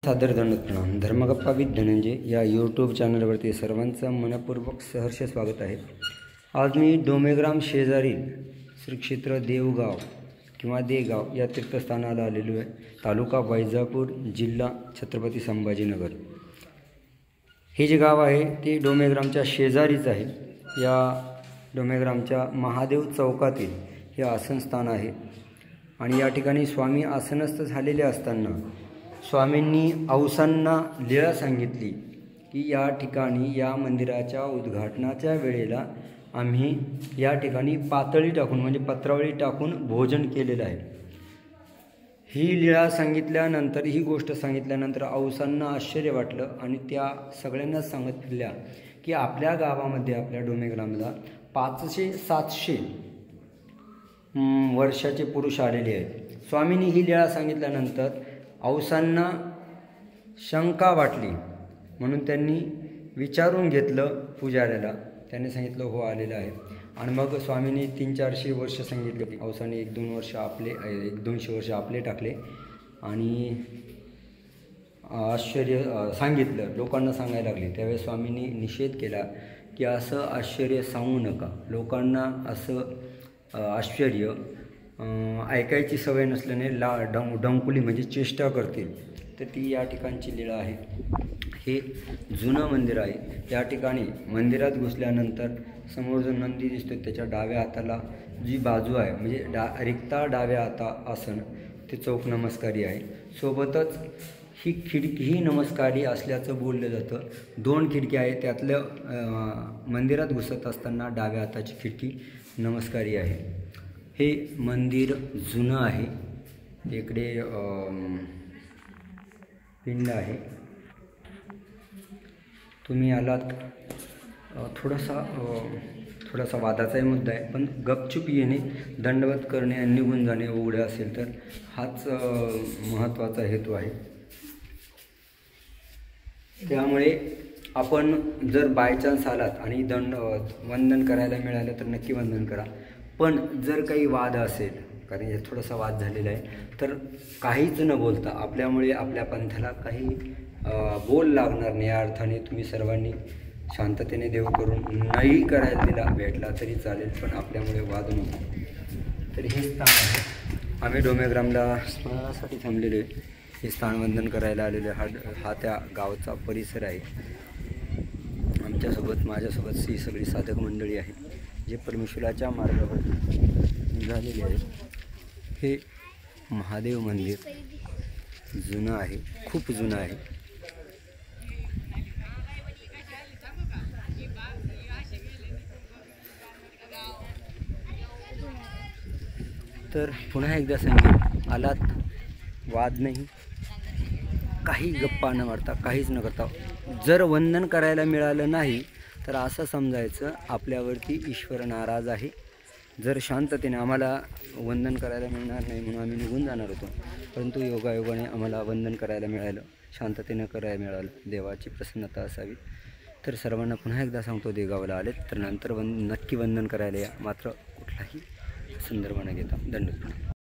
सादर दंडवत प्रणाम. धर्मगप्पा विथ धनंजय या यूट्यूब चॅनलवरती सर्वांचं मनपूर्वक सहर्ष स्वागत आहे. आज मी डोमेग्राम शेजारी श्री क्षेत्र देवगाव किंवा देगाव या तीर्थस्थानाला आलेलो आहे. तालुका वैजापूर, जिल्हा छत्रपती संभाजीनगर. हे जे गाव आहे ते डोमेग्रामच्या शेजारीच आहे. या डोमेग्रामच्या महादेव चौकातील हे आसनस्थान आहे आणि या ठिकाणी स्वामी आसनस्थ झालेले असताना स्वामींनी औसांना लीळा सांगितली की या ठिकाणी या मंदिराच्या उद्घाटनाच्या वेळेला आम्ही या ठिकाणी पातळी टाकून म्हणजे पत्रावळी टाकून भोजन केलेलं आहे. ही लीळा सांगितल्यानंतर, ही गोष्ट सांगितल्यानंतर औसांना आश्चर्य वाटलं आणि त्या सगळ्यांनाच सांगत फिरल्या की आपल्या गावामध्ये, आपल्या डोमेग्रामला 500-700 वर्षाचे पुरुष आलेले आहेत. स्वामींनी ही लीळा सांगितल्यानंतर औसांना शंका वाटली म्हणून त्यांनी विचारून घेतलं पुजाऱ्याला. त्याने सांगितलं हो आलेलं आहे. आणि मग स्वामींनी 300-400 वर्ष सांगितले. औसाने 1-200 वर्ष आपले टाकले आणि आश्चर्य सांगितलं, लोकांना सांगायला लागले. त्यावेळेस स्वामींनी निषेध केला की असं आश्चर्य सांगू नका. लोकांना असं आश्चर्य ऐकायची सवय नसल्याने डंकुली म्हणजे चेष्टा करतील. तर ती या ठिकाणची लीळा आहे. हे जुनं मंदिर आहे. या ठिकाणी मंदिरात घुसल्यानंतर समोर जो नंदी दिसतो त्याच्या डाव्या हाताला जी बाजू आहे म्हणजे रिक्ता डाव्या हाता आसन ते चौक नमस्कारी आहे. सोबतच ही खिडकीही नमस्कारी असल्याचं बोललं जातं. 2 खिडक्या आहेत, त्यातलं मंदिरात घुसत असताना डाव्या हाताची खिडकी नमस्कारी आहे. हे मंदिर जुनं आहे. इकडे पिंड आहे. तुम्ही आलात, थोडासा वादाचाही मुद्दा आहे, पण गपचूप येणे, दंडवत करणे आणि निघून जाणे उघडे असेल तर हाच महत्त्वाचा हेतू आहे. त्यामुळे आपण जर बायचान्स आलात आणि वंदन करायला मिळालं तर नक्की वंदन करा. पण जर काही वाद असेल, कारण हे थोडासा वाद झालेला आहे, तर काहीच न बोलता आपल्यामुळे आपल्या पंथाला काही बोल लागणार नाही या अर्थाने तुम्ही सर्वांनी शांततेने देव करून नाही करायला दिला भेटला तरी चालेल, पण आपल्यामुळे वाद नको. तर हे स्थान आहे. आम्ही डोमेग्रामला स्मरणासाठी थांबलेलो आहे. हे स्थान वंदन करायला आलेलो आहे. हा त्या गावचा परिसर आहे. माझ्यासोबत ही सगळी साधक मंडळी आहे जे परमेश्वराच्या मार्गावर निघालेले आहेत. हे महादेव मंदिर जुनं आहे, खूप जुनं आहे. तर पुन्हा एकदा सांगेन, आलात वाद नाही, काही गप्पा न मारता, काहीच न करता. जर वंदन करायला मिळालं नाही तर असं समजायचं आपल्यावरती ईश्वर नाराज आहे. जर शांततेने, आम्हाला वंदन करायला मिळणार नाही म्हणून आम्ही निघून जाणार होतो, परंतु योगायोगाने आम्हाला वंदन करायला मिळालं, शांततेनं करायला मिळालं. देवाची प्रसन्नता असावी. तर सर्वांना पुन्हा एकदा सांगतो, देगावला आलेत तर नंतर नक्की वंदन करायला या, मात्र कुठलाही संदर्भ न घेता. दंडवत.